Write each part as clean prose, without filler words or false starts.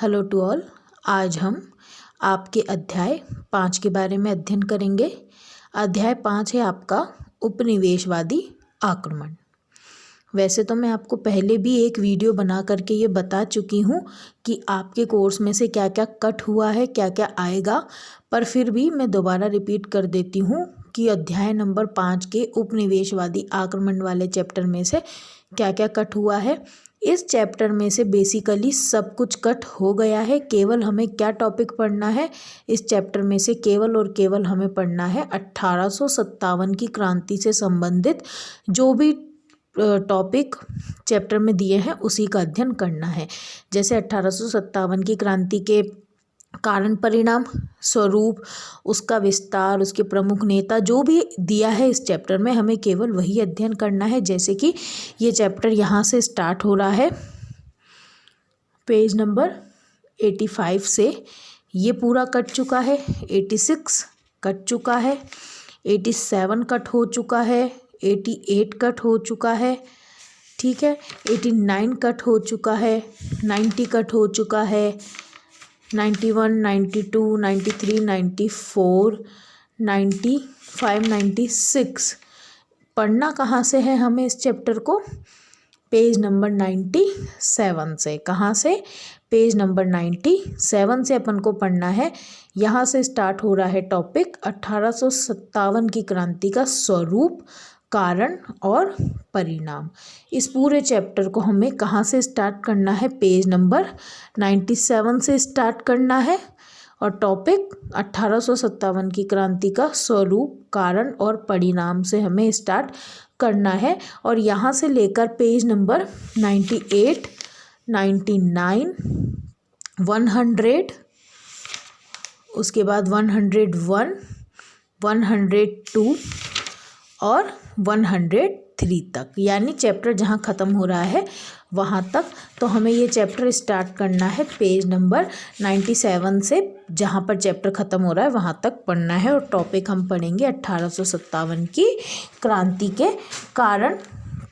Hello to all. आज हम आपके अध्याय 5 के बारे में अध्ययन करेंगे। अध्याय 5 है आपका उपनिवेशवादी आक्रमण। वैसे तो मैं आपको पहले भी एक वीडियो बना करके ये बता चुकी हूँ कि आपके कोर्स में से क्या क्या कट हुआ है, क्या क्या आएगा, पर फिर भी मैं दोबारा रिपीट कर देती हूँ कि अध्याय नंबर 5 के उपनिवेशवादी आक्रमण वाले चैप्टर में से क्या क्या कट हुआ है। इस चैप्टर में से बेसिकली सब कुछ कट हो गया है। केवल हमें क्या टॉपिक पढ़ना है, इस चैप्टर में से केवल और केवल हमें पढ़ना है 1857 की क्रांति से संबंधित जो भी टॉपिक चैप्टर में दिए हैं उसी का अध्ययन करना है। जैसे 1857 की क्रांति के कारण, परिणाम, स्वरूप, उसका विस्तार, उसके प्रमुख नेता, जो भी दिया है इस चैप्टर में हमें केवल वही अध्ययन करना है। जैसे कि ये चैप्टर यहाँ से स्टार्ट हो रहा है, पेज नंबर 85 से ये पूरा कट चुका है, 86 कट चुका है, 87 कट हो चुका है, 88 कट हो चुका है, ठीक है, 89 कट हो चुका है, 90 कट हो चुका है, 91, 92, 93, 94, 95, 96। पढ़ना कहाँ से है हमें इस चैप्टर को? पेज नंबर 97 से। कहाँ से? पेज नंबर 97 से अपन को पढ़ना है। यहाँ से स्टार्ट हो रहा है टॉपिक 1857 की क्रांति का स्वरूप, कारण और परिणाम। इस पूरे चैप्टर को हमें कहाँ से स्टार्ट करना है? पेज नंबर 97 से स्टार्ट करना है और टॉपिक 1857 की क्रांति का स्वरूप, कारण और परिणाम से हमें स्टार्ट करना है। और यहाँ से लेकर पेज नंबर 98, 99, 100, उसके बाद 101, 102 और 103 तक, यानी चैप्टर जहाँ ख़त्म हो रहा है वहाँ तक। तो हमें ये चैप्टर स्टार्ट करना है पेज नंबर 97 से, जहाँ पर चैप्टर ख़त्म हो रहा है वहाँ तक पढ़ना है। और टॉपिक हम पढ़ेंगे 1857 की क्रांति के कारण,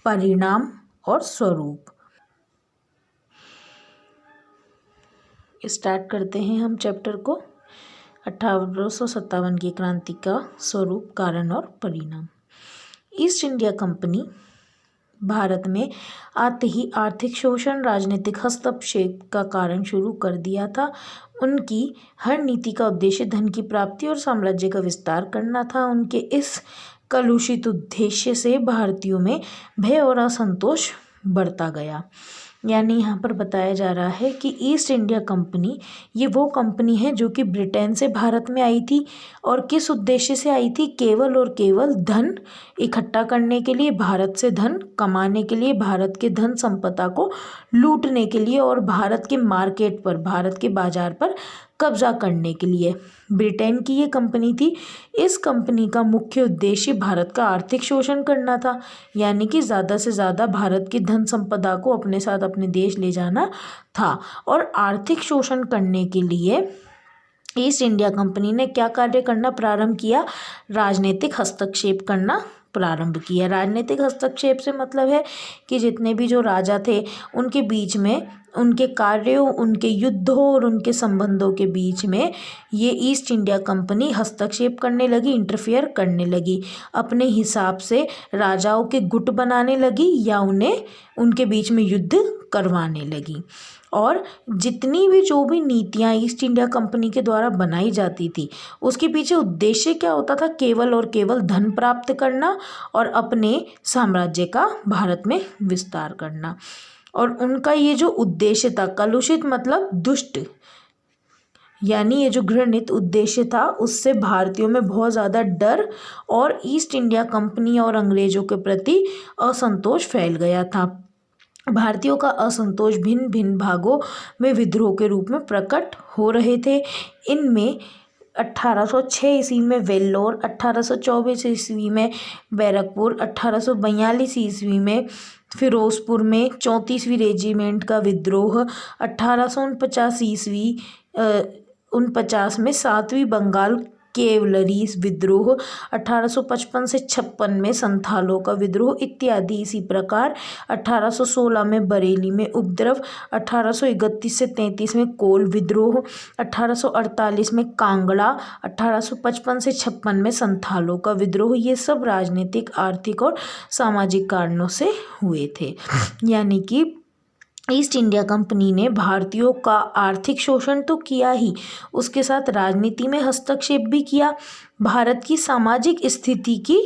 परिणाम और स्वरूप। स्टार्ट करते हैं हम चैप्टर को। 1857 की क्रांति का स्वरूप, कारण और परिणाम। ईस्ट इंडिया कंपनी भारत में आते ही आर्थिक शोषण, राजनीतिक हस्तक्षेप का कारण शुरू कर दिया था। उनकी हर नीति का उद्देश्य धन की प्राप्ति और साम्राज्य का विस्तार करना था। उनके इस कलुषित उद्देश्य से भारतीयों में भय और असंतोष बढ़ता गया। यानी यहाँ पर बताया जा रहा है कि ईस्ट इंडिया कंपनी ये वो कंपनी है जो कि ब्रिटेन से भारत में आई थी और किस उद्देश्य से आई थी? केवल और केवल धन इकट्ठा करने के लिए, भारत से धन कमाने के लिए, भारत के धन संपदा को लूटने के लिए और भारत के मार्केट पर, भारत के बाजार पर कब्जा करने के लिए ब्रिटेन की ये कंपनी थी। इस कंपनी का मुख्य उद्देश्य भारत का आर्थिक शोषण करना था, यानी कि ज़्यादा से ज़्यादा भारत की धन संपदा को अपने साथ अपने देश ले जाना था। और आर्थिक शोषण करने के लिए ईस्ट इंडिया कंपनी ने क्या कार्य करना प्रारंभ किया? राजनीतिक हस्तक्षेप करना प्रारंभ किया। राजनीतिक हस्तक्षेप से मतलब है कि जितने भी जो राजा थे उनके बीच में, उनके कार्यों, उनके युद्धों और उनके संबंधों के बीच में ये ईस्ट इंडिया कंपनी हस्तक्षेप करने लगी, इंटरफियर करने लगी, अपने हिसाब से राजाओं के गुट बनाने लगी या उन्हें उनके बीच में युद्ध करवाने लगी। और जितनी भी जो भी नीतियाँ ईस्ट इंडिया कंपनी के द्वारा बनाई जाती थी उसके पीछे उद्देश्य क्या होता था? केवल और केवल धन प्राप्त करना और अपने साम्राज्य का भारत में विस्तार करना। और उनका ये जो उद्देश्य था, कलुषित मतलब दुष्ट, यानी ये जो घृणित उद्देश्य था उससे भारतीयों में बहुत ज़्यादा डर और ईस्ट इंडिया कंपनी और अंग्रेजों के प्रति असंतोष फैल गया था। भारतीयों का असंतोष भिन्न भिन्न भागों में विद्रोह के रूप में प्रकट हो रहे थे। इनमें 1806 ईस्वी में वेल्लोर, 1824 ईस्वी में बैरकपुर, 1842 ईस्वी में फिरोजपुर में 34वीं रेजिमेंट का विद्रोह, 1849 ईस्वी 49 में 7वीं बंगाल केवलरी विद्रोह, 1855 से 56 में संथालों का विद्रोह इत्यादि। इसी प्रकार 1816 में बरेली में उपद्रव, 1831 से 33 में कोल विद्रोह, 1848 में कांगड़ा, 1855 से 56 में संथालों का विद्रोह, ये सब राजनीतिक, आर्थिक और सामाजिक कारणों से हुए थे। यानी कि ईस्ट इंडिया कंपनी ने भारतीयों का आर्थिक शोषण तो किया ही, उसके साथ राजनीति में हस्तक्षेप भी किया, भारत की सामाजिक स्थिति की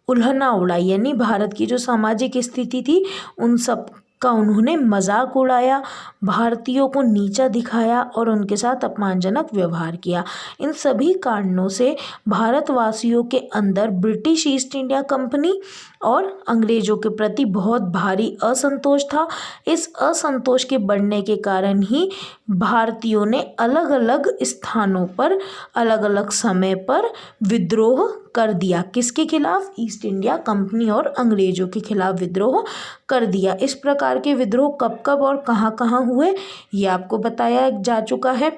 उल्हना उड़ाई, यानी भारत की जो सामाजिक स्थिति थी उन सब का उन्होंने मजाक उड़ाया, भारतीयों को नीचा दिखाया और उनके साथ अपमानजनक व्यवहार किया। इन सभी कारणों से भारतवासियों के अंदर ब्रिटिश ईस्ट इंडिया कंपनी और अंग्रेजों के प्रति बहुत भारी असंतोष था। इस असंतोष के बढ़ने के कारण ही भारतीयों ने अलग अलग स्थानों पर अलग अलग समय पर विद्रोह कर दिया। किसके खिलाफ? ईस्ट इंडिया कंपनी और अंग्रेजों के खिलाफ विद्रोह कर दिया। इस प्रकार के विद्रोह कब कब और कहाँ कहाँ हुए ये आपको बताया जा चुका है,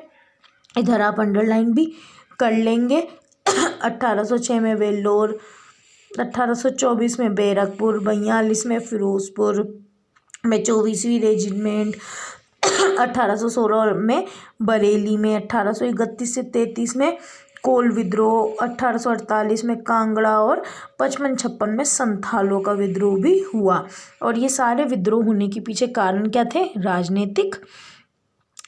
इधर आप अंडरलाइन भी कर लेंगे। 1806 में वेल्लोर, 1824 में बैरकपुर, 42 में फिरोजपुर में 24वीं रेजिमेंट, 1816 में बरेली में, 1831 से 33 में कोल विद्रोह, 1848 में कांगड़ा और 55-56 में संथालों का विद्रोह भी हुआ। और ये सारे विद्रोह होने के पीछे कारण क्या थे? राजनीतिक,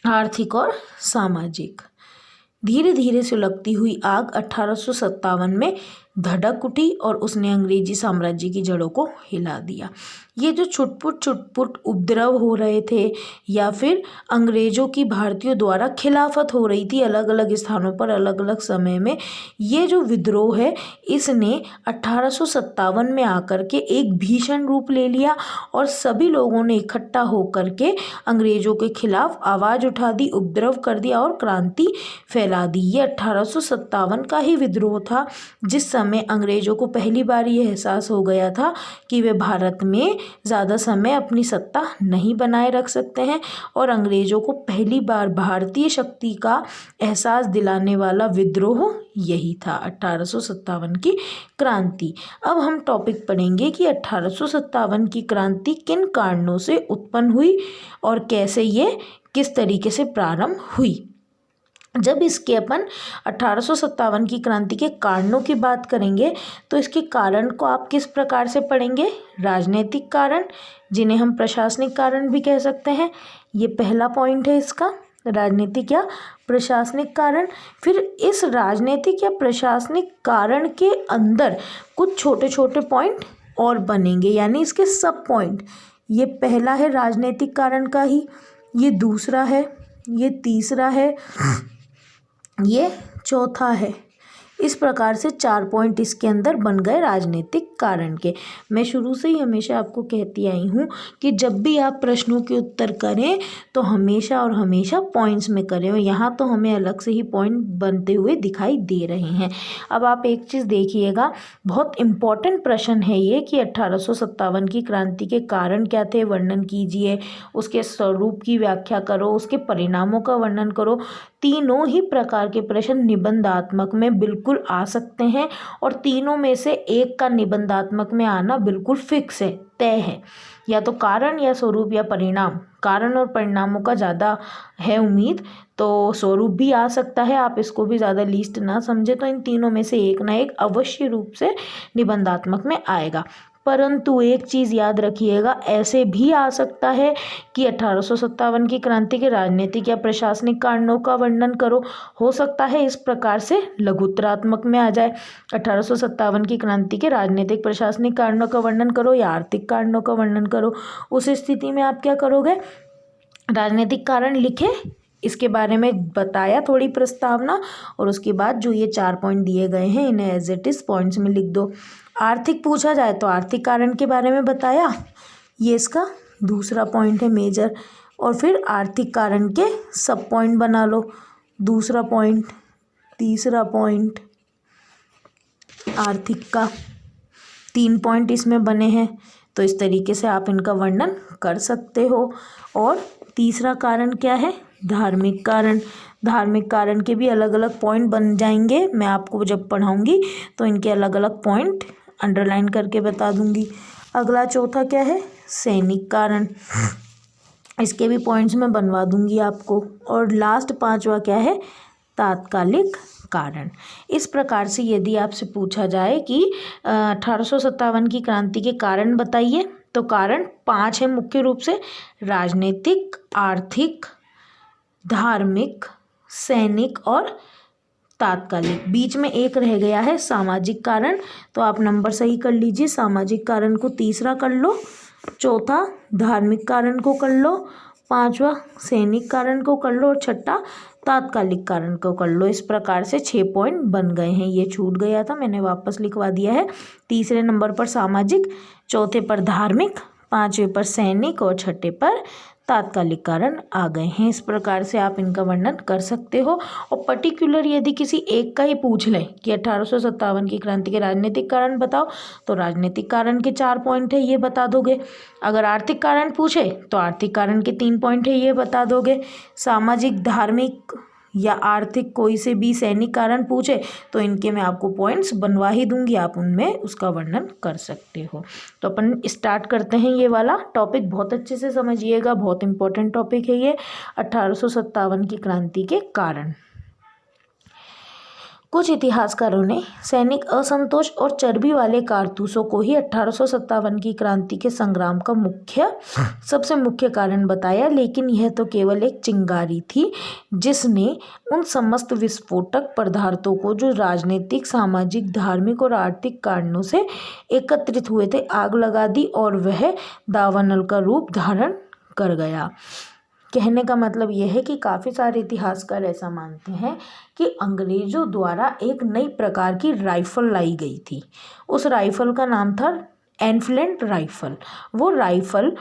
आर्थिक और सामाजिक। धीरे धीरे सुलगती हुई आग 1857 में धड़क उठी और उसने अंग्रेजी साम्राज्य की जड़ों को हिला दिया। ये जो छुटपुट उपद्रव हो रहे थे या फिर अंग्रेजों की भारतीयों द्वारा खिलाफत हो रही थी अलग अलग स्थानों पर अलग अलग समय में, ये जो विद्रोह है इसने 1857 में आकर के एक भीषण रूप ले लिया और सभी लोगों ने इकट्ठा होकर के अंग्रेजों के खिलाफ आवाज़ उठा दी, उपद्रव कर दिया और क्रांति फैला दी। ये 1857 का ही विद्रोह था जिस समय अंग्रेजों को पहली बार ये एहसास हो गया था कि वे भारत में ज़्यादा समय अपनी सत्ता नहीं बनाए रख सकते हैं और अंग्रेजों को पहली बार भारतीय शक्ति का एहसास दिलाने वाला विद्रोह यही था, 1857 की क्रांति। अब हम टॉपिक पढ़ेंगे कि 1857 की क्रांति किन कारणों से उत्पन्न हुई और कैसे ये किस तरीके से प्रारंभ हुई। जब इसके अपन 1857 की क्रांति के कारणों की बात करेंगे तो इसके कारण को आप किस प्रकार से पढ़ेंगे? राजनीतिक कारण, जिन्हें हम प्रशासनिक कारण भी कह सकते हैं, ये पहला पॉइंट है इसका, राजनीतिक या प्रशासनिक कारण। फिर इस राजनीतिक या प्रशासनिक कारण के अंदर कुछ छोटे छोटे पॉइंट और बनेंगे, यानी इसके सब पॉइंट। ये पहला है राजनीतिक कारण का ही, ये दूसरा है, ये तीसरा है, ये चौथा है। इस प्रकार से 4 पॉइंट इसके अंदर बन गए राजनीतिक कारण के। मैं शुरू से ही हमेशा आपको कहती आई हूँ कि जब भी आप प्रश्नों के उत्तर करें तो हमेशा और हमेशा पॉइंट्स में करें, और यहाँ तो हमें अलग से ही पॉइंट बनते हुए दिखाई दे रहे हैं। अब आप एक चीज़ देखिएगा, बहुत इम्पॉर्टेंट प्रश्न है ये कि 1857 की क्रांति के कारण क्या थे, वर्णन कीजिए, उसके स्वरूप की व्याख्या करो, उसके परिणामों का वर्णन करो। तीनों ही प्रकार के प्रश्न निबंधात्मक में बिल्कुल आ सकते हैं और तीनों में से एक का निबंधात्मक में आना बिल्कुल फिक्स है, तय है। या तो कारण या स्वरूप या परिणाम, कारण और परिणामों का ज़्यादा है उम्मीद, तो स्वरूप भी आ सकता है, आप इसको भी ज़्यादा लीस्ट ना समझे। तो इन तीनों में से एक ना एक अवश्य रूप से निबंधात्मक में आएगा। परंतु एक चीज़ याद रखिएगा, ऐसे भी आ सकता है कि 1857 की क्रांति के राजनीतिक या प्रशासनिक कारणों का वर्णन करो। हो सकता है इस प्रकार से लघुत्तरात्मक में आ जाए, 1857 की क्रांति के राजनीतिक प्रशासनिक कारणों का वर्णन करो या आर्थिक कारणों का वर्णन करो। उस स्थिति में आप क्या करोगे? राजनीतिक कारण लिखे, इसके बारे में बताया थोड़ी प्रस्तावना, और उसके बाद जो ये 4 पॉइंट दिए गए हैं इन्हें एज इट इज़ पॉइंट्स में लिख दो। आर्थिक पूछा जाए तो आर्थिक कारण के बारे में बताया, ये इसका दूसरा पॉइंट है मेजर, और फिर आर्थिक कारण के सब पॉइंट बना लो, दूसरा पॉइंट, तीसरा पॉइंट, आर्थिक का 3 पॉइंट इसमें बने हैं। तो इस तरीके से आप इनका वर्णन कर सकते हो। और तीसरा कारण क्या है? धार्मिक कारण। धार्मिक कारण के भी अलग अलग पॉइंट बन जाएंगे, मैं आपको जब पढ़ाऊंगी तो इनके अलग अलग पॉइंट अंडरलाइन करके बता दूंगी। अगला चौथा क्या है, सैनिक कारण, इसके भी पॉइंट्स मैं बनवा दूंगी आपको। और लास्ट पांचवा क्या है, तात्कालिक कारण। इस प्रकार से यदि आपसे पूछा जाए कि 1857 की क्रांति के कारण बताइए, तो कारण 5 है मुख्य रूप से, राजनीतिक, आर्थिक, धार्मिक, सैनिक और तात्कालिक। बीच में एक रह गया है सामाजिक कारण, तो आप नंबर सही कर लीजिए। सामाजिक कारण को तीसरा कर लो, चौथा धार्मिक कारण को कर लो, पांचवा सैनिक कारण को कर लो और छठा तात्कालिक कारण को कर लो। इस प्रकार से 6 पॉइंट बन गए हैं। ये छूट गया था, मैंने वापस लिखवा दिया है। तीसरे नंबर पर सामाजिक, चौथे पर धार्मिक, पांचवे पर सैनिक और छठे पर तात्कालिक कारण आ गए हैं। इस प्रकार से आप इनका वर्णन कर सकते हो। और पर्टिकुलर यदि किसी एक का ही पूछ लें कि 1857 की क्रांति के राजनीतिक कारण बताओ, तो राजनीतिक कारण के 4 पॉइंट है, ये बता दोगे। अगर आर्थिक कारण पूछे तो आर्थिक कारण के 3 पॉइंट है, ये बता दोगे। सामाजिक, धार्मिक या आर्थिक कोई से भी सैनिक कारण पूछे तो इनके मैं आपको पॉइंट्स बनवा ही दूंगी, आप उनमें उसका वर्णन कर सकते हो। तो अपन स्टार्ट करते हैं। ये वाला टॉपिक बहुत अच्छे से समझिएगा, बहुत इंपॉर्टेंट टॉपिक है ये, 1857 की क्रांति के कारण। कुछ इतिहासकारों ने सैनिक असंतोष और चर्बी वाले कारतूसों को ही 1857 की क्रांति के संग्राम का सबसे मुख्य कारण बताया, लेकिन यह तो केवल एक चिंगारी थी जिसने उन समस्त विस्फोटक पदार्थों को जो राजनीतिक, सामाजिक, धार्मिक और आर्थिक कारणों से एकत्रित हुए थे आग लगा दी और वह दावानल का रूप धारण कर गया। कहने का मतलब यह है कि काफ़ी सारे इतिहासकार ऐसा मानते हैं कि अंग्रेज़ों द्वारा एक नई प्रकार की राइफ़ल लाई गई थी। उस राइफ़ल का नाम था एनफिल्ड राइफ़ल। वो राइफ़ल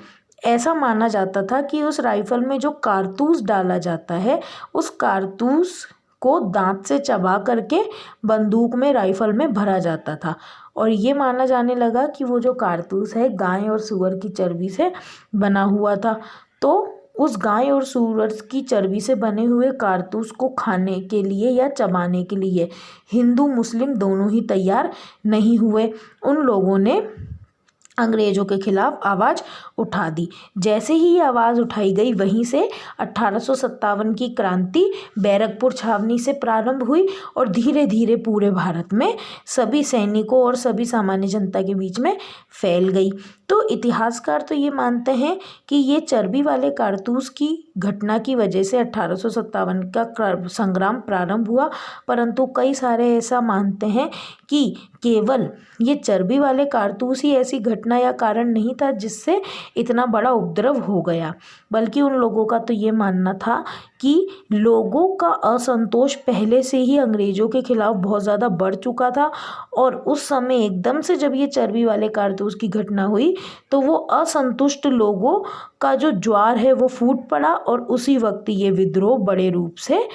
ऐसा माना जाता था कि उस राइफ़ल में जो कारतूस डाला जाता है, उस कारतूस को दांत से चबा करके बंदूक में, राइफ़ल में भरा जाता था। और ये माना जाने लगा कि वो जो कारतूस है गाय और सूअर की चर्बी से बना हुआ था। तो उस गाय और सूअर की चर्बी से बने हुए कारतूस को खाने के लिए या चबाने के लिए हिंदू मुस्लिम दोनों ही तैयार नहीं हुए। उन लोगों ने अंग्रेज़ों के खिलाफ आवाज़ उठा दी। जैसे ही ये आवाज़ उठाई गई, वहीं से 1857 की क्रांति बैरकपुर छावनी से प्रारंभ हुई और धीरे धीरे पूरे भारत में सभी सैनिकों और सभी सामान्य जनता के बीच में फैल गई। तो इतिहासकार तो ये मानते हैं कि ये चर्बी वाले कारतूस की घटना की वजह से 1857 का संग्राम प्रारंभ हुआ, परंतु कई सारे ऐसा मानते हैं कि केवल ये चर्बी वाले कारतूस ही ऐसी घटना या कारण नहीं था जिससे इतना बड़ा उपद्रव हो गया, बल्कि उन लोगों का तो ये मानना था कि लोगों का असंतोष पहले से ही अंग्रेज़ों के खिलाफ बहुत ज़्यादा बढ़ चुका था। और उस समय एकदम से जब ये चर्बी वाले कारतूस की घटना हुई तो वो असंतुष्ट लोगों का जो ज्वार है वो फूट पड़ा और उसी वक्त ये विद्रोह बड़े रूप से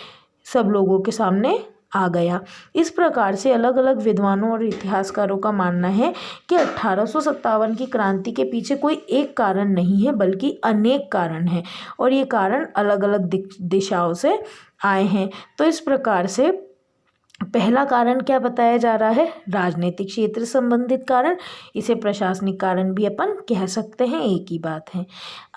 सब लोगों के सामने आ गया। इस प्रकार से अलग अलग विद्वानों और इतिहासकारों का मानना है कि 1857 की क्रांति के पीछे कोई एक कारण नहीं है, बल्कि अनेक कारण हैं और ये कारण अलग अलग दिशाओं से आए हैं। तो इस प्रकार से पहला कारण क्या बताया जा रहा है, राजनीतिक क्षेत्र संबंधित कारण। इसे प्रशासनिक कारण भी अपन कह सकते हैं, एक ही बात है।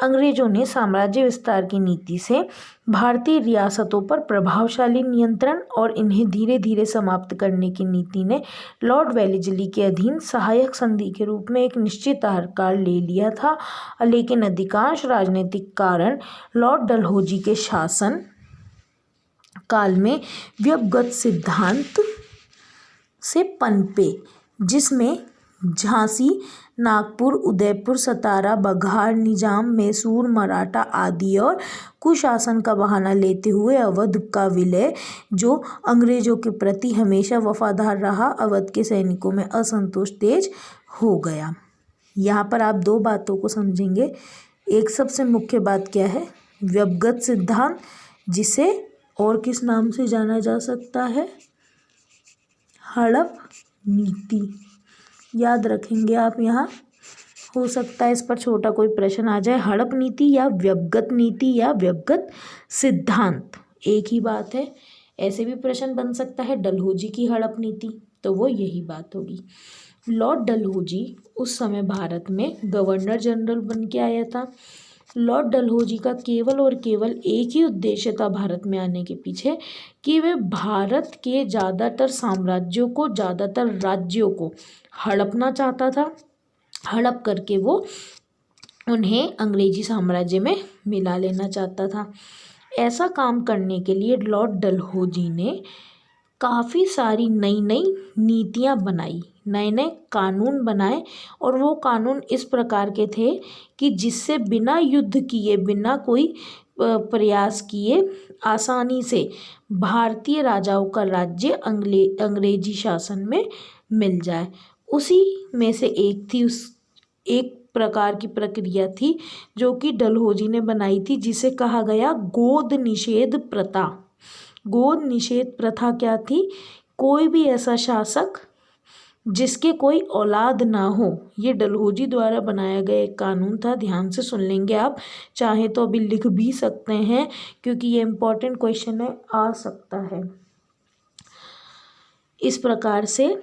अंग्रेजों ने साम्राज्य विस्तार की नीति से भारतीय रियासतों पर प्रभावशाली नियंत्रण और इन्हें धीरे धीरे समाप्त करने की नीति ने लॉर्ड वेलेस्ली के अधीन सहायक संधि के रूप में एक निश्चित आकार ले लिया था, लेकिन अधिकांश राजनीतिक कारण लॉर्ड डलहौजी के शासन काल में व्यक्तिगत सिद्धांत से पनपे, जिसमें झांसी, नागपुर, उदयपुर, सतारा, बघार, निजाम, मैसूर, मराठा आदि और कुशासन का बहाना लेते हुए अवध का विलय, जो अंग्रेजों के प्रति हमेशा वफादार रहा, अवध के सैनिकों में असंतोष तेज हो गया। यहाँ पर आप 2 बातों को समझेंगे। एक सबसे मुख्य बात क्या है, व्यक्तिगत सिद्धांत, जिसे और किस नाम से जाना जा सकता है, हड़प नीति। याद रखेंगे आप यहाँ हो सकता है इस पर छोटा कोई प्रश्न आ जाए। हड़प नीति या व्यवगत नीति या व्यवगत सिद्धांत एक ही बात है। ऐसे भी प्रश्न बन सकता है डलहौजी की हड़प नीति, तो वो यही बात होगी। लॉर्ड डलहौजी उस समय भारत में गवर्नर जनरल बन के आया था। लॉर्ड डलहौजी का केवल और केवल एक ही उद्देश्य था भारत में आने के पीछे कि वे भारत के ज़्यादातर साम्राज्यों को, ज़्यादातर राज्यों को हड़पना चाहता था। हड़प करके वो उन्हें अंग्रेजी साम्राज्य में मिला लेना चाहता था। ऐसा काम करने के लिए लॉर्ड डलहौजी ने काफ़ी सारी नई नई नीतियाँ बनाई, नए नए कानून बनाए, और वो कानून इस प्रकार के थे कि जिससे बिना युद्ध किए, बिना कोई प्रयास किए आसानी से भारतीय राजाओं का राज्य अंग्रेजी शासन में मिल जाए। उसी में से एक प्रकार की प्रक्रिया थी जो कि डलहौजी ने बनाई थी, जिसे कहा गया गोद निषेध प्रथा। गोद निषेध प्रथा क्या थी? कोई भी ऐसा शासक जिसके कोई औलाद ना हो, ये डलहौजी द्वारा बनाया गया एक कानून था। ध्यान से सुन लेंगे आप, चाहे तो अभी लिख भी सकते हैं क्योंकि ये इम्पोर्टेंट क्वेश्चन है, आ सकता है। इस प्रकार से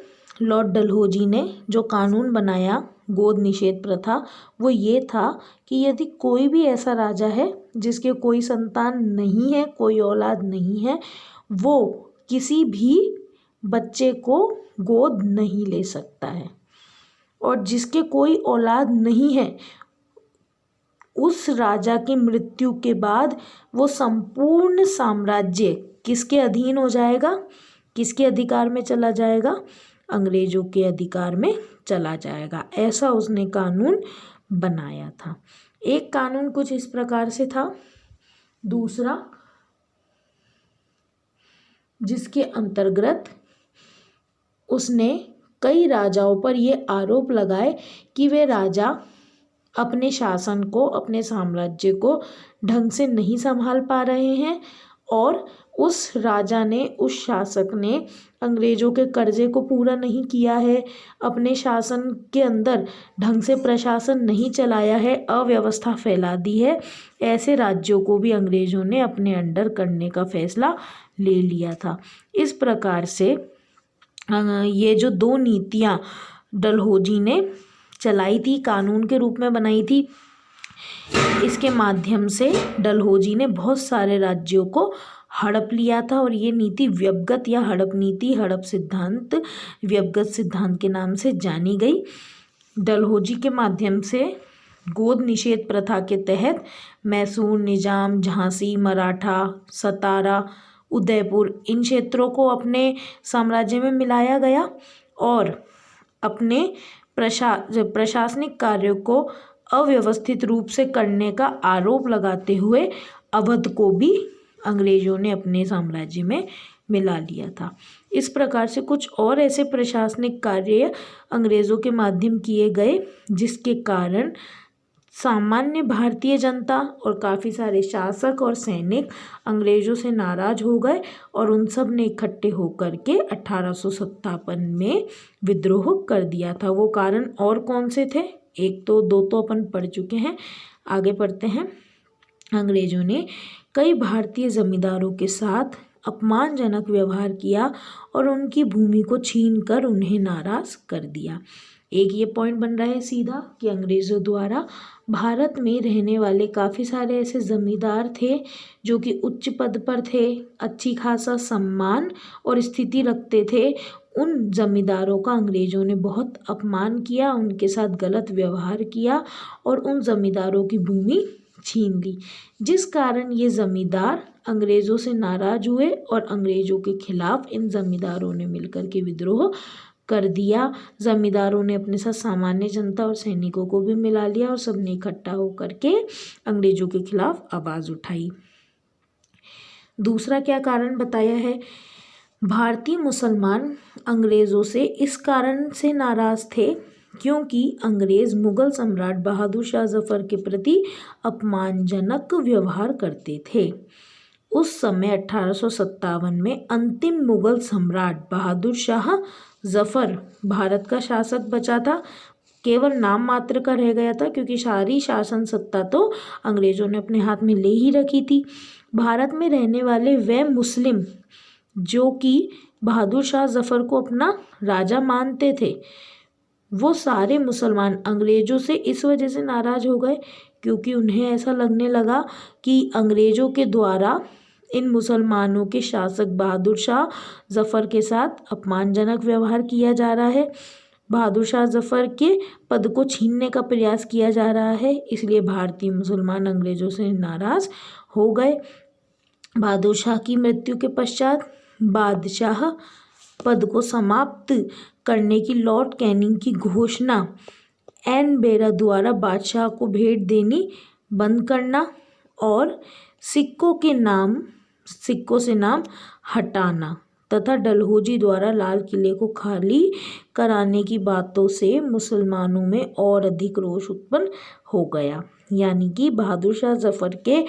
लॉर्ड डलहौजी ने जो कानून बनाया गोद निषेध प्रथा, वो ये था कि यदि कोई भी ऐसा राजा है जिसके कोई संतान नहीं है, कोई औलाद नहीं है, वो किसी भी बच्चे को गोद नहीं ले सकता है। और जिसके कोई औलाद नहीं है, उस राजा की मृत्यु के बाद वो संपूर्ण साम्राज्य किसके अधीन हो जाएगा, किसके अधिकार में चला जाएगा? अंग्रेजों के अधिकार में चला जाएगा। ऐसा उसने कानून बनाया था। एक कानून कुछ इस प्रकार से था। दूसरा, जिसके अंतर्गत उसने कई राजाओं पर ये आरोप लगाए कि वे राजा अपने शासन को, अपने साम्राज्य को ढंग से नहीं संभाल पा रहे हैं, और उस राजा ने, उस शासक ने अंग्रेजों के कर्जे को पूरा नहीं किया है, अपने शासन के अंदर ढंग से प्रशासन नहीं चलाया है, अव्यवस्था फैला दी है। ऐसे राज्यों को भी अंग्रेजों ने अपने अंडर करने का फैसला ले लिया था। इस प्रकार से ये जो दो नीतियाँ डलहौजी ने चलाई थी, कानून के रूप में बनाई थी, इसके माध्यम से डलहौजी ने बहुत सारे राज्यों को हड़प लिया था। और ये नीति व्यवगत या हड़प नीति, हड़प सिद्धांत, व्यवगत सिद्धांत के नाम से जानी गई। डलहौजी के माध्यम से गोद निषेध प्रथा के तहत मैसूर, निजाम, झांसी, मराठा, सतारा, उदयपुर, इन क्षेत्रों को अपने साम्राज्य में मिलाया गया, और अपने प्रशासनिक कार्यों को अव्यवस्थित रूप से करने का आरोप लगाते हुए अवध को भी अंग्रेजों ने अपने साम्राज्य में मिला लिया था। इस प्रकार से कुछ और ऐसे प्रशासनिक कार्य अंग्रेजों के माध्यम किए गए जिसके कारण सामान्य भारतीय जनता और काफ़ी सारे शासक और सैनिक अंग्रेजों से नाराज हो गए, और उन सब ने इकट्ठे होकर के 1857 में विद्रोह कर दिया था। वो कारण और कौन से थे? एक तो दो तो अपन पढ़ चुके हैं, आगे पढ़ते हैं। अंग्रेजों ने कई भारतीय जमींदारों के साथ अपमानजनक व्यवहार किया और उनकी भूमि को छीनकर उन्हें नाराज कर दिया। एक ये पॉइंट बन रहा है सीधा कि अंग्रेज़ों द्वारा भारत में रहने वाले काफ़ी सारे ऐसे ज़मींदार थे जो कि उच्च पद पर थे, अच्छी खासा सम्मान और स्थिति रखते थे। उन ज़मींदारों का अंग्रेज़ों ने बहुत अपमान किया, उनके साथ गलत व्यवहार किया और उन ज़मींदारों की भूमि छीन ली, जिस कारण ये ज़मींदार अंग्रेज़ों से नाराज़ हुए और अंग्रेज़ों के खिलाफ इन ज़मींदारों ने मिलकर के विद्रोह कर दिया। ज़मींदारों ने अपने साथ सामान्य जनता और सैनिकों को भी मिला लिया और सबने इकट्ठा होकर के अंग्रेज़ों के खिलाफ आवाज़ उठाई। दूसरा क्या कारण बताया है? भारतीय मुसलमान अंग्रेज़ों से इस कारण से नाराज़ थे क्योंकि अंग्रेज़ मुग़ल सम्राट बहादुर शाह ज़फ़र के प्रति अपमानजनक व्यवहार करते थे। उस समय 1857 में अंतिम मुग़ल सम्राट बहादुर शाह ज़फ़र भारत का शासक बचा था। केवल नाम मात्र का रह गया था, क्योंकि सारी शासन सत्ता तो अंग्रेजों ने अपने हाथ में ले ही रखी थी। भारत में रहने वाले वे मुस्लिम जो कि बहादुर शाह जफर को अपना राजा मानते थे, वो सारे मुसलमान अंग्रेजों से इस वजह से नाराज़ हो गए क्योंकि उन्हें ऐसा लगने लगा कि अंग्रेजों के द्वारा इन मुसलमानों के शासक बहादुर शाह जफर के साथ अपमानजनक व्यवहार किया जा रहा है। बहादुर शाह जफर के पद को छीनने का प्रयास किया जा रहा है, इसलिए भारतीय मुसलमान अंग्रेजों से नाराज़ हो गए। बहादुर शाह की मृत्यु के पश्चात बादशाह पद को समाप्त करने की लॉर्ड कैनिंग की घोषणा, एन बेरा द्वारा बादशाह को भेंट देनी बंद करना और सिक्कों से नाम हटाना तथा डलहौजी द्वारा लाल किले को खाली कराने की बातों से मुसलमानों में और अधिक रोष उत्पन्न हो गया। यानी कि बहादुर शाह जफर के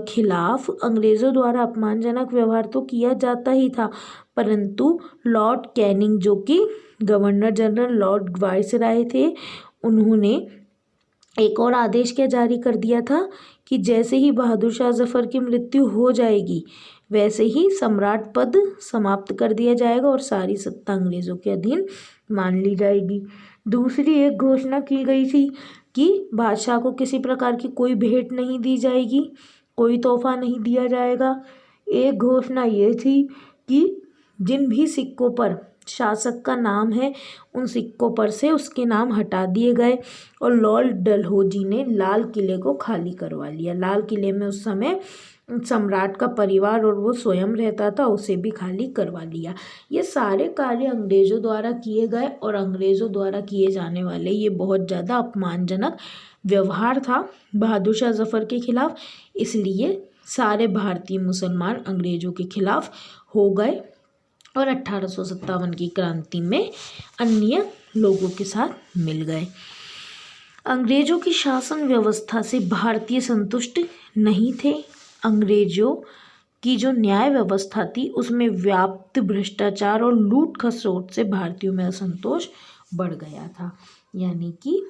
खिलाफ अंग्रेज़ों द्वारा अपमानजनक व्यवहार तो किया जाता ही था, परंतु लॉर्ड कैनिंग जो कि गवर्नर जनरल लॉर्ड वायसराय थे, उन्होंने एक और आदेश क्या जारी कर दिया था कि जैसे ही बहादुर शाह जफर की मृत्यु हो जाएगी वैसे ही सम्राट पद समाप्त कर दिया जाएगा और सारी सत्ता अंग्रेज़ों के अधीन मान ली जाएगी। दूसरी एक घोषणा की गई थी कि बादशाह को किसी प्रकार की कोई भेंट नहीं दी जाएगी, कोई तोहफा नहीं दिया जाएगा। एक घोषणा ये थी कि जिन भी सिक्कों पर शासक का नाम है उन सिक्कों पर से उसके नाम हटा दिए गए और लॉर्ड डलहौजी ने लाल किले को खाली करवा लिया। लाल किले में उस समय सम्राट का परिवार और वो स्वयं रहता था, उसे भी खाली करवा लिया। ये सारे कार्य अंग्रेज़ों द्वारा किए गए और अंग्रेज़ों द्वारा किए जाने वाले ये बहुत ज़्यादा अपमानजनक व्यवहार था बहादुर शाह जफर के खिलाफ, इसलिए सारे भारतीय मुसलमान अंग्रेज़ों के खिलाफ हो गए और 1857 की क्रांति में अन्य लोगों के साथ मिल गए। अंग्रेज़ों की शासन व्यवस्था से भारतीय संतुष्ट नहीं थे। अंग्रेज़ों की जो न्याय व्यवस्था थी उसमें व्याप्त भ्रष्टाचार और लूट खसोट से भारतीयों में असंतोष बढ़ गया था। यानी कि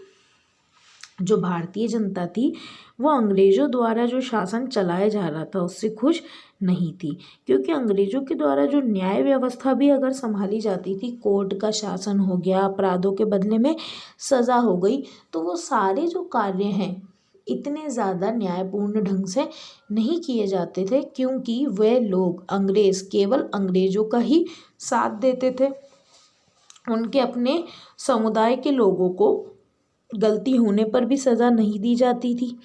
जो भारतीय जनता थी वो अंग्रेज़ों द्वारा जो शासन चलाया जा रहा था उससे खुश नहीं थी, क्योंकि अंग्रेज़ों के द्वारा जो न्याय व्यवस्था भी अगर संभाली जाती थी, कोर्ट का शासन हो गया, अपराधों के बदले में सज़ा हो गई, तो वो सारे जो कार्य हैं इतने ज़्यादा न्यायपूर्ण ढंग से नहीं किए जाते थे, क्योंकि वे लोग अंग्रेज़ केवल अंग्रेज़ों का ही साथ देते थे। उनके अपने समुदाय के लोगों को गलती होने पर भी सज़ा नहीं दी जाती थी।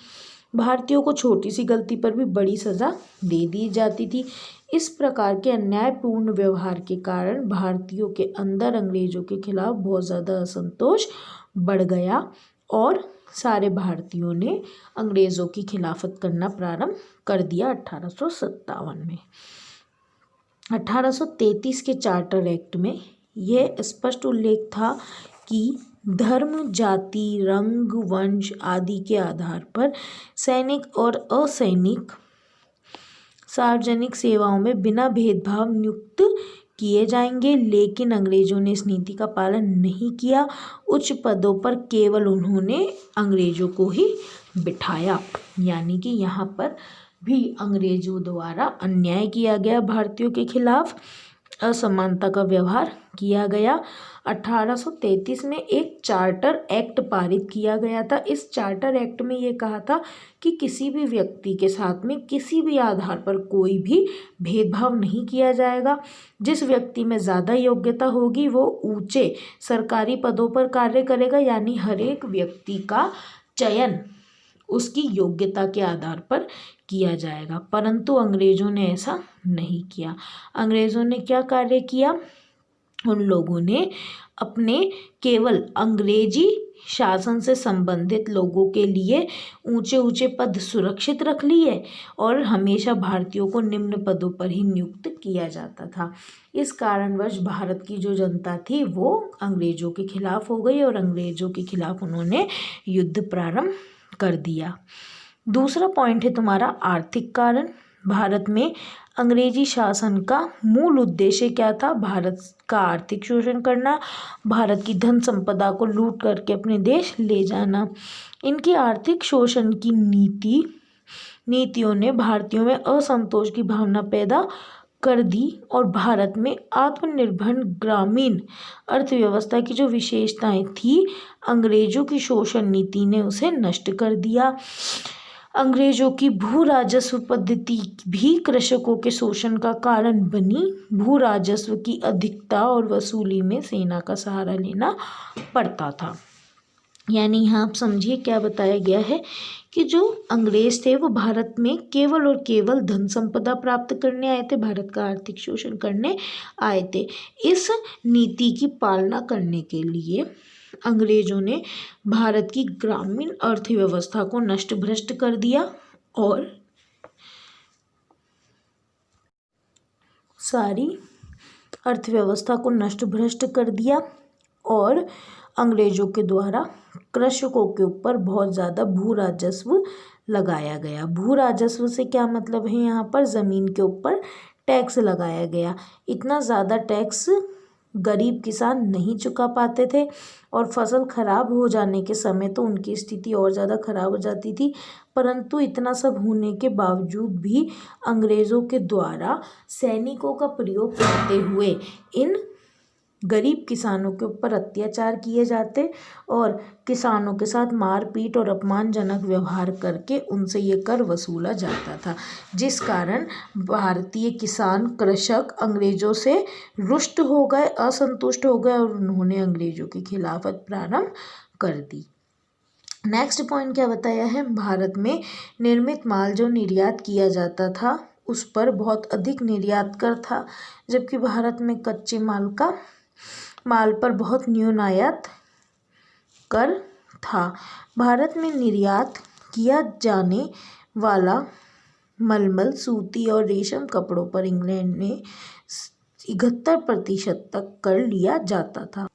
भारतीयों को छोटी सी गलती पर भी बड़ी सज़ा दे दी जाती थी। इस प्रकार के अन्यायपूर्ण व्यवहार के कारण भारतीयों के अंदर अंग्रेज़ों के खिलाफ बहुत ज़्यादा असंतोष बढ़ गया और सारे भारतीयों ने अंग्रेज़ों की खिलाफत करना प्रारंभ कर दिया 1857 में। 1833 के चार्टर एक्ट में यह स्पष्ट उल्लेख था कि धर्म, जाति, रंग, वंश आदि के आधार पर सैनिक और असैनिक सार्वजनिक सेवाओं में बिना भेदभाव नियुक्त किए जाएंगे, लेकिन अंग्रेज़ों ने इस नीति का पालन नहीं किया। उच्च पदों पर केवल उन्होंने अंग्रेज़ों को ही बिठाया। यानी कि यहाँ पर भी अंग्रेज़ों द्वारा अन्याय किया गया, भारतीयों के खिलाफ असमानता का व्यवहार किया गया। 1833 में एक चार्टर एक्ट पारित किया गया था। इस चार्टर एक्ट में ये कहा था कि किसी भी व्यक्ति के साथ में किसी भी आधार पर कोई भी भेदभाव नहीं किया जाएगा। जिस व्यक्ति में ज़्यादा योग्यता होगी वो ऊंचे सरकारी पदों पर कार्य करेगा, यानी हर एक व्यक्ति का चयन उसकी योग्यता के आधार पर किया जाएगा। परंतु अंग्रेज़ों ने ऐसा नहीं किया। अंग्रेज़ों ने क्या कार्य किया? उन लोगों ने अपने केवल अंग्रेजी शासन से संबंधित लोगों के लिए ऊंचे ऊंचे पद सुरक्षित रख लिए और हमेशा भारतीयों को निम्न पदों पर ही नियुक्त किया जाता था। इस कारणवश भारत की जो जनता थी वो अंग्रेज़ों के खिलाफ हो गई और अंग्रेज़ों के खिलाफ उन्होंने युद्ध प्रारंभ कर दिया। दूसरा पॉइंट है तुम्हारा आर्थिक कारण। भारत में अंग्रेजी शासन का मूल उद्देश्य क्या था? भारत का आर्थिक शोषण करना, भारत की धन संपदा को लूट करके अपने देश ले जाना। इनकी आर्थिक शोषण की नीतियों ने भारतीयों में असंतोष की भावना पैदा कर दी और भारत में आत्मनिर्भर ग्रामीण अर्थव्यवस्था की जो विशेषताएं थी, अंग्रेजों की शोषण नीति ने उसे नष्ट कर दिया। अंग्रेजों की भू राजस्व पद्धति भी कृषकों के शोषण का कारण बनी। भू राजस्व की अधिकता और वसूली में सेना का सहारा लेना पड़ता था। यानी यहाँ आप समझिए क्या बताया गया है कि जो अंग्रेज थे वो भारत में केवल और केवल धन संपदा प्राप्त करने आए थे, भारत का आर्थिक शोषण करने आए थे। इस नीति की पालना करने के लिए अंग्रेजों ने भारत की ग्रामीण अर्थव्यवस्था को नष्ट भ्रष्ट कर दिया और सारी अर्थव्यवस्था को नष्ट भ्रष्ट कर दिया और अंग्रेजों के द्वारा कृषकों के ऊपर बहुत ज़्यादा भू राजस्व लगाया गया। भू राजस्व से क्या मतलब है? यहाँ पर ज़मीन के ऊपर टैक्स लगाया गया। इतना ज़्यादा टैक्स गरीब किसान नहीं चुका पाते थे और फसल खराब हो जाने के समय तो उनकी स्थिति और ज़्यादा खराब हो जाती थी। परंतु इतना सब होने के बावजूद भी अंग्रेज़ों के द्वारा सैनिकों का प्रयोग करते हुए इन गरीब किसानों के ऊपर अत्याचार किए जाते और किसानों के साथ मारपीट और अपमानजनक व्यवहार करके उनसे ये कर वसूला जाता था, जिस कारण भारतीय किसान कृषक अंग्रेजों से रुष्ट हो गए, असंतुष्ट हो गए और उन्होंने अंग्रेजों की खिलाफत प्रारंभ कर दी। नेक्स्ट पॉइंट क्या बताया है? भारत में निर्मित माल जो निर्यात किया जाता था उस पर बहुत अधिक निर्यात कर था, जबकि भारत में कच्चे माल पर बहुत न्यून आयात कर था। भारत में निर्यात किया जाने वाला मलमल, सूती और रेशम कपड़ों पर इंग्लैंड में 71% तक कर लिया जाता था।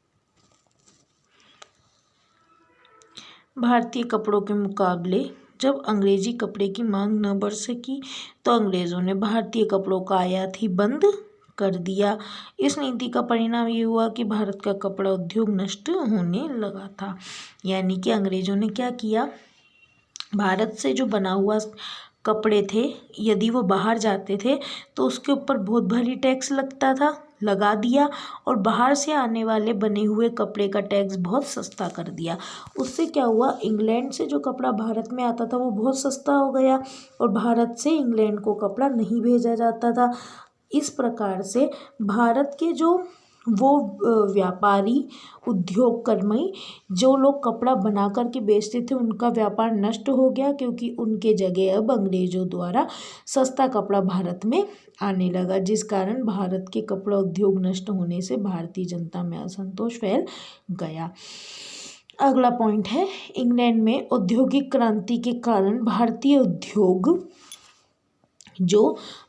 भारतीय कपड़ों के मुकाबले जब अंग्रेजी कपड़े की मांग न बढ़ सकी तो अंग्रेज़ों ने भारतीय कपड़ों का आयात ही बंद कर दिया। इस नीति का परिणाम ये हुआ कि भारत का कपड़ा उद्योग नष्ट होने लगा था। यानी कि अंग्रेज़ों ने क्या किया? भारत से जो बना हुआ कपड़े थे, यदि वो बाहर जाते थे तो उसके ऊपर बहुत भारी टैक्स लगा दिया और बाहर से आने वाले बने हुए कपड़े का टैक्स बहुत सस्ता कर दिया। उससे क्या हुआ? इंग्लैंड से जो कपड़ा भारत में आता था वो बहुत सस्ता हो गया और भारत से इंग्लैंड को कपड़ा नहीं भेजा जाता था। इस प्रकार से भारत के जो व्यापारी उद्योगकर्मी जो लोग कपड़ा बना कर के बेचते थे उनका व्यापार नष्ट हो गया, क्योंकि उनके जगह अब अंग्रेज़ों द्वारा सस्ता कपड़ा भारत में आने लगा, जिस कारण भारत के कपड़ा उद्योग नष्ट होने से भारतीय जनता में असंतोष फैल गया। अगला पॉइंट है, इंग्लैंड में औद्योगिक क्रांति के कारण भारतीय उद्योग जो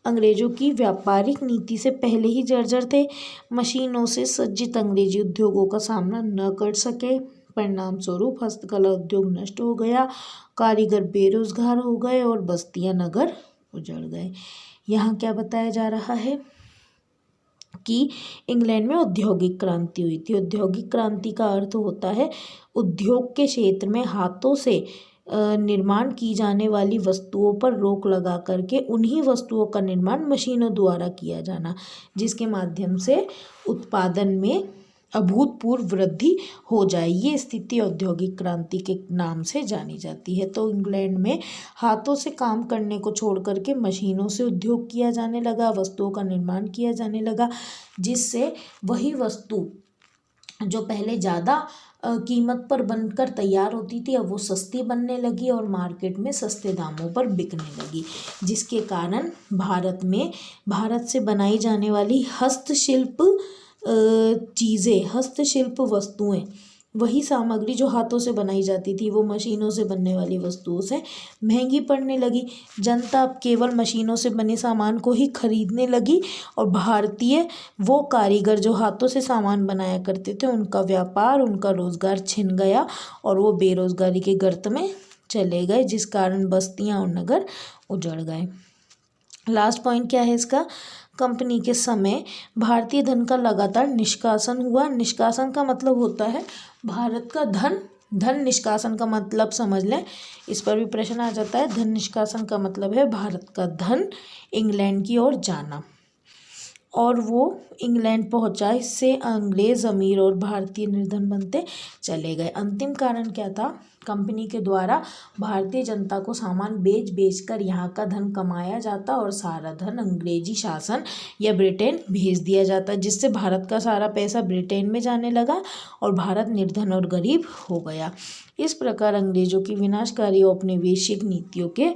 अंग्रेज़ों की व्यापारिक नीति से पहले ही जर्जर थे, मशीनों से सज्जित अंग्रेजी उद्योगों का सामना न कर सके। परिणाम स्वरूप हस्तकला उद्योग नष्ट हो गया, कारीगर बेरोजगार हो गए और बस्तियां नगर उजड़ गए। यहाँ क्या बताया जा रहा है कि इंग्लैंड में औद्योगिक क्रांति हुई थी। औद्योगिक क्रांति का अर्थ होता है उद्योग के क्षेत्र में हाथों से निर्माण की जाने वाली वस्तुओं पर रोक लगा करके उन्हीं वस्तुओं का निर्माण मशीनों द्वारा किया जाना, जिसके माध्यम से उत्पादन में अभूतपूर्व वृद्धि हो जाए। ये स्थिति औद्योगिक क्रांति के नाम से जानी जाती है। तो इंग्लैंड में हाथों से काम करने को छोड़ करके मशीनों से उद्योग किया जाने लगा, वस्तुओं का निर्माण किया जाने लगा, जिससे वही वस्तु जो पहले ज़्यादा कीमत पर बनकर तैयार होती थी अब वो सस्ती बनने लगी और मार्केट में सस्ते दामों पर बिकने लगी, जिसके कारण भारत से बनाई जाने वाली हस्तशिल्प वस्तुएं, वही सामग्री जो हाथों से बनाई जाती थी वो मशीनों से बनने वाली वस्तुओं से महंगी पड़ने लगी। जनता अब केवल मशीनों से बने सामान को ही खरीदने लगी और भारतीय वो कारीगर जो हाथों से सामान बनाया करते थे उनका व्यापार, उनका रोजगार छिन गया और वो बेरोजगारी के गर्त में चले गए, जिस कारण बस्तियां और नगर उजड़ गए। लास्ट पॉइंट क्या है इसका, कंपनी के समय भारतीय धन का लगातार निष्कासन हुआ। निष्कासन का मतलब होता है भारत का धन निष्कासन का मतलब समझ लें, इस पर भी प्रश्न आ जाता है। धन निष्कासन का मतलब है भारत का धन इंग्लैंड की ओर जाना, और वो इंग्लैंड पहुंचा, इससे अंग्रेज अमीर और भारतीय निर्धन बनते चले गए। अंतिम कारण क्या था, कंपनी के द्वारा भारतीय जनता को सामान बेच कर यहाँ का धन कमाया जाता और सारा धन अंग्रेजी शासन या ब्रिटेन भेज दिया जाता, जिससे भारत का सारा पैसा ब्रिटेन में जाने लगा और भारत निर्धन और गरीब हो गया। इस प्रकार अंग्रेजों की विनाशकारी औपनिवेशिक नीतियों के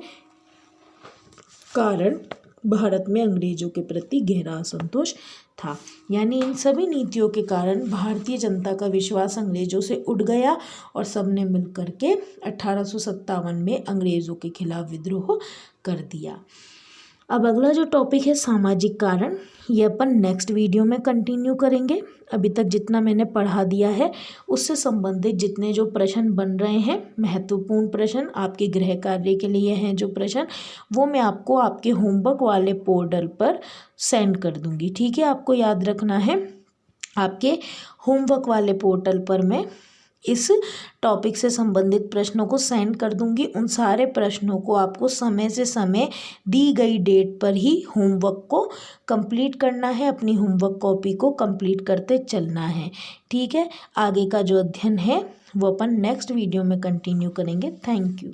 कारण भारत में अंग्रेजों के प्रति गहरा असंतोष था। यानी इन सभी नीतियों के कारण भारतीय जनता का विश्वास अंग्रेजों से उठ गया और सबने मिलकर के 1857 में अंग्रेजों के खिलाफ विद्रोह कर दिया। अब अगला जो टॉपिक है सामाजिक कारण, ये अपन नेक्स्ट वीडियो में कंटिन्यू करेंगे। अभी तक जितना मैंने पढ़ा दिया है उससे संबंधित जितने जो प्रश्न बन रहे हैं, महत्वपूर्ण प्रश्न आपके गृह कार्य के लिए हैं जो प्रश्न, वो मैं आपको आपके होमवर्क वाले पोर्टल पर सेंड कर दूंगी। ठीक है, आपको याद रखना है, आपके होमवर्क वाले पोर्टल पर मैं इस टॉपिक से संबंधित प्रश्नों को सेंड कर दूंगी। उन सारे प्रश्नों को आपको समय से समय दी गई डेट पर ही होमवर्क को कंप्लीट करना है, अपनी होमवर्क कॉपी को कंप्लीट करते चलना है। ठीक है, आगे का जो अध्ययन है वो अपन नेक्स्ट वीडियो में कंटिन्यू करेंगे। Thank you.